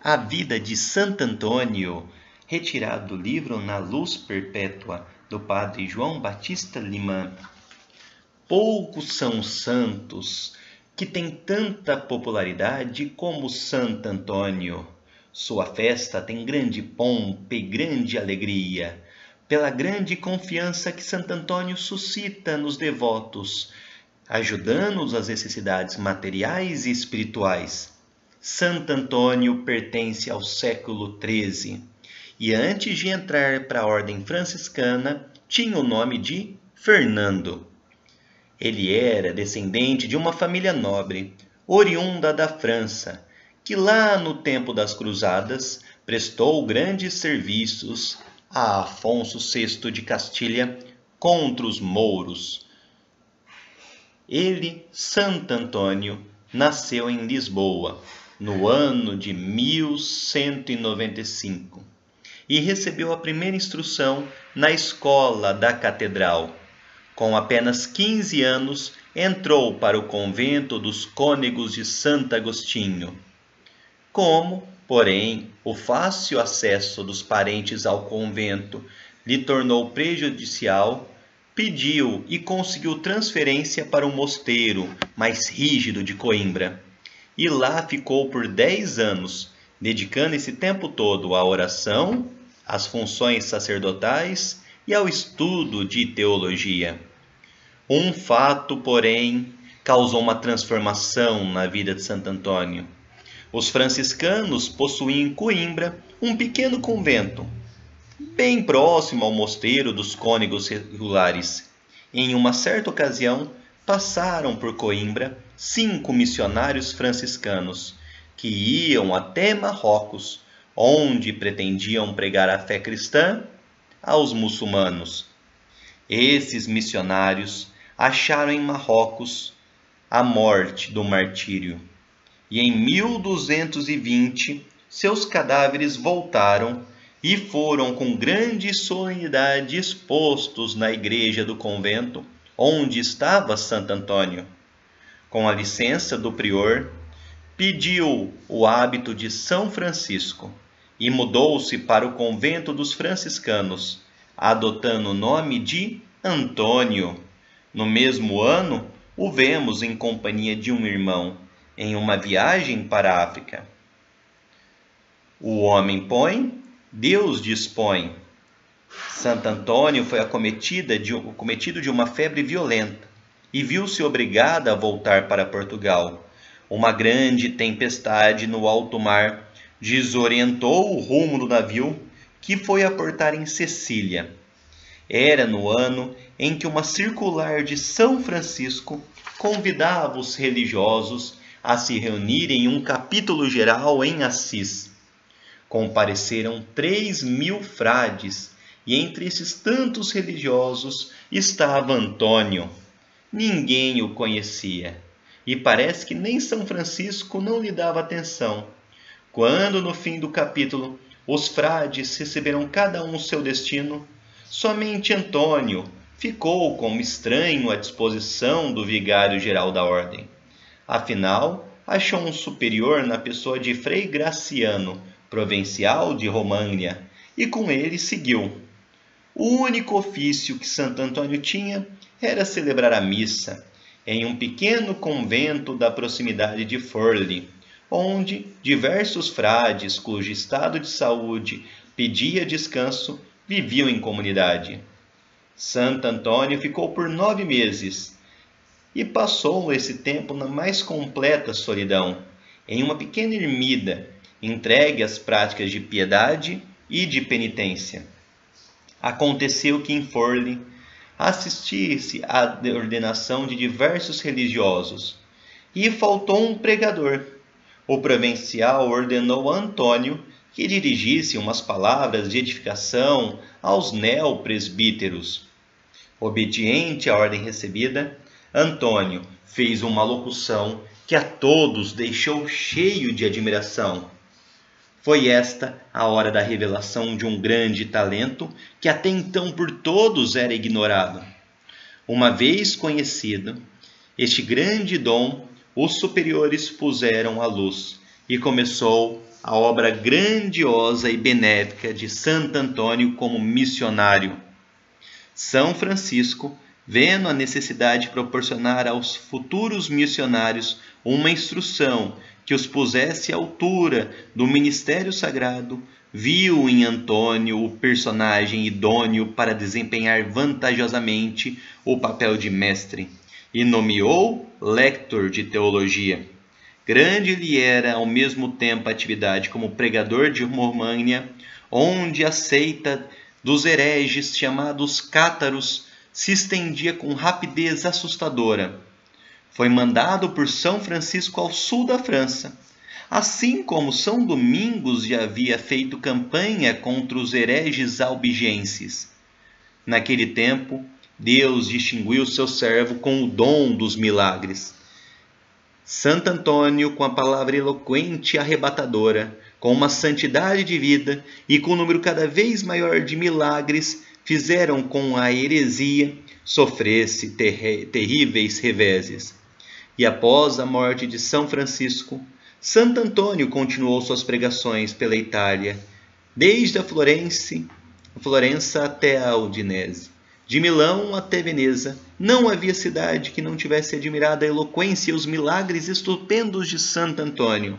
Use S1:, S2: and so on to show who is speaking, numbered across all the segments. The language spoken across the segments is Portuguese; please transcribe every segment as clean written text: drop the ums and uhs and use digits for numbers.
S1: A vida de Santo Antônio, retirado do livro Na Luz Perpétua, do padre João Batista Lima. Poucos são os santos que têm tanta popularidade como Santo Antônio. Sua festa tem grande pompa e grande alegria, pela grande confiança que Santo Antônio suscita nos devotos, ajudando-os às necessidades materiais e espirituais. Santo Antônio pertence ao século XIII e antes de entrar para a ordem franciscana tinha o nome de Fernando. Ele era descendente de uma família nobre, oriunda da França, que lá no tempo das cruzadas prestou grandes serviços a Afonso VI de Castilha contra os mouros. Ele, Santo Antônio, nasceu em Lisboa, no ano de 1195, e recebeu a primeira instrução na escola da catedral. Com apenas 15 anos, entrou para o convento dos Cônegos de Santo Agostinho. Como, porém, o fácil acesso dos parentes ao convento lhe tornou prejudicial, pediu e conseguiu transferência para um mosteiro mais rígido de Coimbra. E lá ficou por 10 anos, dedicando esse tempo todo à oração, às funções sacerdotais e ao estudo de teologia. Um fato, porém, causou uma transformação na vida de Santo Antônio. Os franciscanos possuíam em Coimbra um pequeno convento, bem próximo ao mosteiro dos Cônegos regulares. Em uma certa ocasião, passaram por Coimbra 5 missionários franciscanos, que iam até Marrocos, onde pretendiam pregar a fé cristã aos muçulmanos. Esses missionários acharam em Marrocos a morte do martírio, e em 1220 seus cadáveres voltaram e foram com grande solenidade expostos na igreja do convento onde estava Santo Antônio. Com a licença do prior, pediu o hábito de São Francisco e mudou-se para o convento dos franciscanos, adotando o nome de Antônio. No mesmo ano, o vemos em companhia de um irmão, em uma viagem para a África. O homem põe, Deus dispõe. Santo Antônio foi acometido de uma febre violenta e viu-se obrigado a voltar para Portugal. Uma grande tempestade no alto mar desorientou o rumo do navio que foi aportar em Sicília. Era no ano em que uma circular de São Francisco convidava os religiosos a se reunirem em um capítulo geral em Assis. Compareceram 3.000 frades, e entre esses tantos religiosos estava Antônio. Ninguém o conhecia, e parece que nem São Francisco não lhe dava atenção. Quando, no fim do capítulo, os frades receberam cada um seu destino, somente Antônio ficou como estranho à disposição do vigário-geral da ordem. Afinal, achou um superior na pessoa de Frei Graciano, provincial de Romagna, e com ele seguiu. O único ofício que Santo Antônio tinha era celebrar a missa em um pequeno convento da proximidade de Forli, onde diversos frades cujo estado de saúde pedia descanso viviam em comunidade. Santo Antônio ficou por 9 meses e passou esse tempo na mais completa solidão, em uma pequena ermida, entregue às práticas de piedade e de penitência. Aconteceu que em Forli assistisse à ordenação de diversos religiosos e faltou um pregador. O provincial ordenou a Antônio que dirigisse umas palavras de edificação aos neopresbíteros. Obediente à ordem recebida, Antônio fez uma locução que a todos deixou cheio de admiração. Foi esta a hora da revelação de um grande talento que até então por todos era ignorado. Uma vez conhecido, este grande dom os superiores puseram à luz e começou a obra grandiosa e benéfica de Santo Antônio como missionário. São Francisco, vendo a necessidade de proporcionar aos futuros missionários uma instrução que os pusesse à altura do ministério sagrado, viu em Antônio o personagem idôneo para desempenhar vantajosamente o papel de mestre e nomeou lector de teologia. Grande lhe era ao mesmo tempo a atividade como pregador de România, onde a seita dos hereges chamados cátaros se estendia com rapidez assustadora. Foi mandado por São Francisco ao sul da França, assim como São Domingos já havia feito campanha contra os hereges albigenses. Naquele tempo, Deus distinguiu seu servo com o dom dos milagres. Santo Antônio, com a palavra eloquente e arrebatadora, com uma santidade de vida e com um número cada vez maior de milagres, fizeram com a heresia sofresse terríveis reveses. E após a morte de São Francisco, Santo Antônio continuou suas pregações pela Itália, desde a Florença até a Udinese. De Milão até Veneza, não havia cidade que não tivesse admirado a eloquência e os milagres estupendos de Santo Antônio.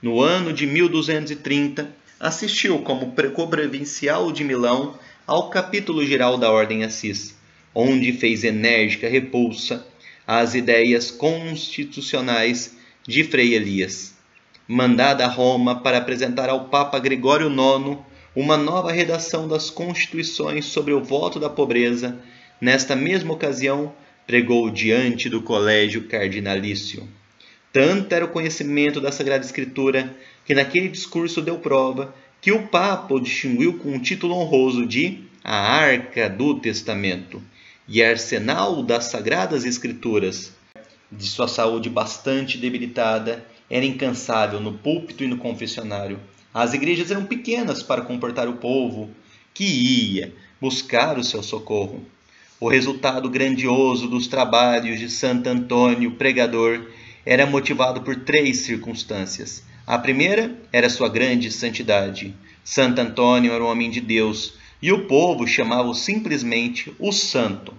S1: No ano de 1230, assistiu como provincial de Milão ao capítulo geral da Ordem Assis, onde fez enérgica repulsa às ideias constitucionais de Frei Elias, mandada a Roma para apresentar ao Papa Gregório IX uma nova redação das Constituições sobre o voto da pobreza. Nesta mesma ocasião, pregou diante do colégio cardinalício. Tanto era o conhecimento da Sagrada Escritura que naquele discurso deu prova que o Papa o distinguiu com um título honroso de a Arca do Testamento e arsenal das Sagradas Escrituras. De sua saúde bastante debilitada, era incansável no púlpito e no confessionário. As igrejas eram pequenas para comportar o povo que ia buscar o seu socorro. O resultado grandioso dos trabalhos de Santo Antônio, pregador, era motivado por 3 circunstâncias. A primeira era sua grande santidade. Santo Antônio era um homem de Deus e o povo chamava-o simplesmente o Santo.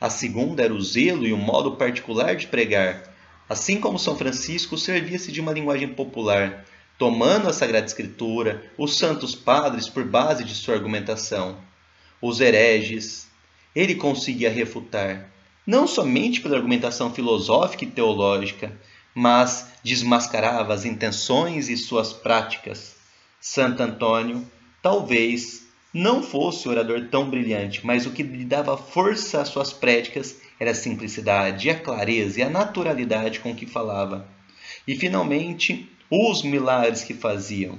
S1: A segunda era o zelo e o modo particular de pregar. Assim como São Francisco, servia-se de uma linguagem popular, tomando a Sagrada Escritura, os santos padres por base de sua argumentação. Os hereges, ele conseguia refutar, não somente pela argumentação filosófica e teológica, mas desmascarava as intenções e suas práticas. Santo Antônio, talvez, não fosse o orador tão brilhante, mas o que lhe dava força às suas prédicas era a simplicidade, a clareza e a naturalidade com que falava. E, finalmente, os milagres que faziam.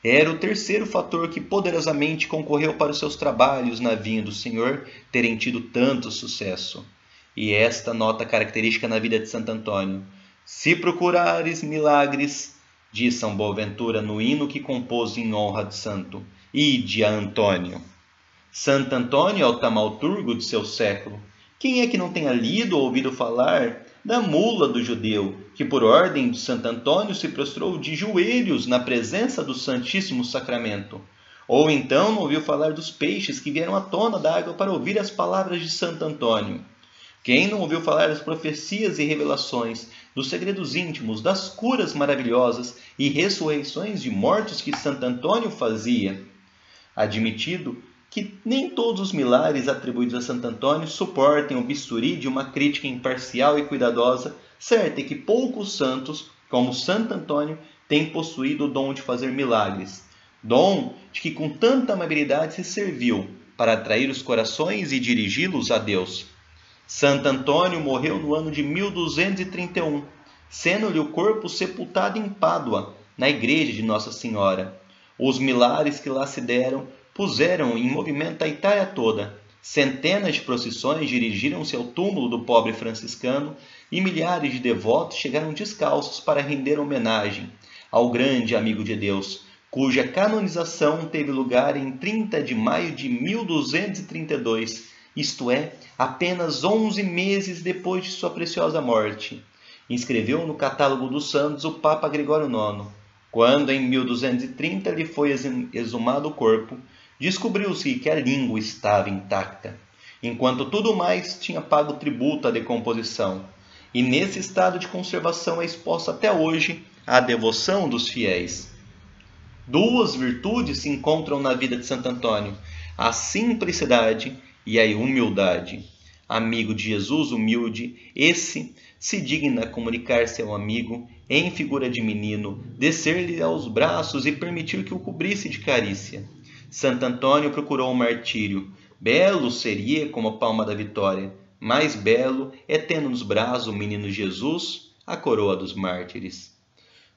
S1: Era o terceiro fator que poderosamente concorreu para os seus trabalhos na vinha do Senhor terem tido tanto sucesso. E esta nota característica na vida de Santo Antônio. Se procurares milagres, diz São Boaventura no hino que compôs em honra de santo, ide a Antônio. Santo Antônio é o taumaturgo de seu século. Quem é que não tenha lido ou ouvido falar da mula do judeu, que por ordem de Santo Antônio se prostrou de joelhos na presença do Santíssimo Sacramento? Ou então não ouviu falar dos peixes que vieram à tona da água para ouvir as palavras de Santo Antônio? Quem não ouviu falar das profecias e revelações, dos segredos íntimos, das curas maravilhosas e ressurreições de mortos que Santo Antônio fazia? Admitido que nem todos os milagres atribuídos a Santo Antônio suportem o bisturi de uma crítica imparcial e cuidadosa, certo é que poucos santos, como Santo Antônio, têm possuído o dom de fazer milagres, dom de que com tanta amabilidade se serviu para atrair os corações e dirigi-los a Deus. Santo Antônio morreu no ano de 1231, sendo-lhe o corpo sepultado em Pádua, na igreja de Nossa Senhora. Os milagres que lá se deram puseram em movimento a Itália toda. Centenas de procissões dirigiram-se ao túmulo do pobre franciscano e milhares de devotos chegaram descalços para render homenagem ao grande amigo de Deus, cuja canonização teve lugar em 30 de maio de 1232, isto é, apenas 11 meses depois de sua preciosa morte. Inscreveu no catálogo dos santos o Papa Gregório IX. Quando em 1230 lhe foi exumado o corpo, descobriu-se que a língua estava intacta, enquanto tudo mais tinha pago tributo à decomposição, e nesse estado de conservação é exposta até hoje a devoção dos fiéis. Duas virtudes se encontram na vida de Santo Antônio: a simplicidade e a humildade. Amigo de Jesus humilde, esse se digna comunicar-se ao amigo em figura de menino, descer-lhe aos braços e permitir que o cobrisse de carícia. Santo Antônio procurou o martírio. Belo seria como a palma da vitória, mais belo é tendo nos braços o menino Jesus, a coroa dos mártires.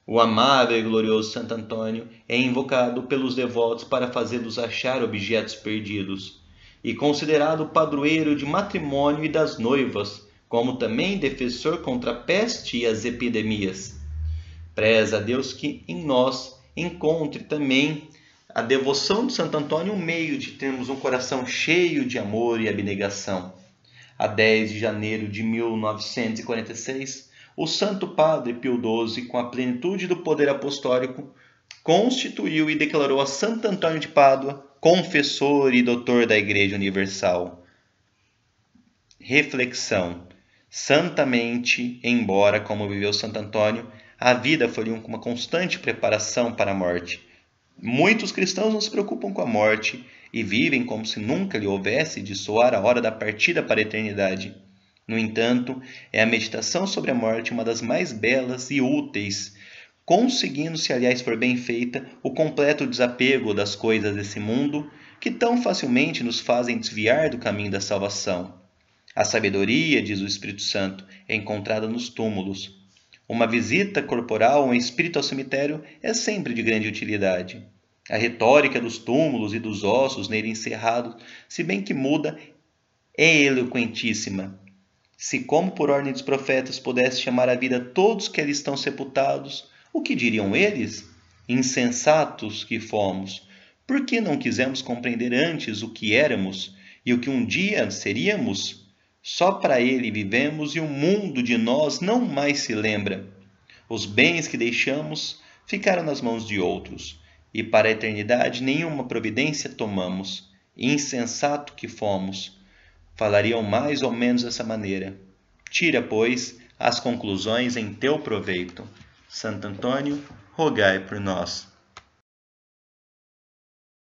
S1: O amável e glorioso Santo Antônio é invocado pelos devotos para fazê-los achar objetos perdidos, e considerado padroeiro de matrimônio e das noivas, como também defensor contra a peste e as epidemias. Preza a Deus que em nós encontre também a devoção de Santo Antônio um meio de termos um coração cheio de amor e abnegação. A 10 de janeiro de 1946, o Santo Padre Pio XII, com a plenitude do poder apostólico, constituiu e declarou a Santo Antônio de Pádua confessor e doutor da Igreja Universal. Reflexão. Santamente, embora como viveu Santo Antônio, a vida foi uma constante preparação para a morte. Muitos cristãos não se preocupam com a morte e vivem como se nunca lhe houvesse de soar a hora da partida para a eternidade. No entanto, é a meditação sobre a morte uma das mais belas e úteis, conseguindo, se aliás for bem feita, o completo desapego das coisas desse mundo que tão facilmente nos fazem desviar do caminho da salvação. A sabedoria, diz o Espírito Santo, é encontrada nos túmulos. Uma visita corporal ou em espírito ao cemitério é sempre de grande utilidade. A retórica dos túmulos e dos ossos nele encerrados, se bem que muda, é eloquentíssima. Se, como por ordem dos profetas, pudesse chamar à vida todos que ali estão sepultados, o que diriam eles? Insensatos que fomos! Por que não quisemos compreender antes o que éramos e o que um dia seríamos? Só para ele vivemos e o mundo de nós não mais se lembra. Os bens que deixamos ficaram nas mãos de outros, e para a eternidade nenhuma providência tomamos. Insensato que fomos! Falariam mais ou menos dessa maneira. Tira, pois, as conclusões em teu proveito. Santo Antônio, rogai por nós.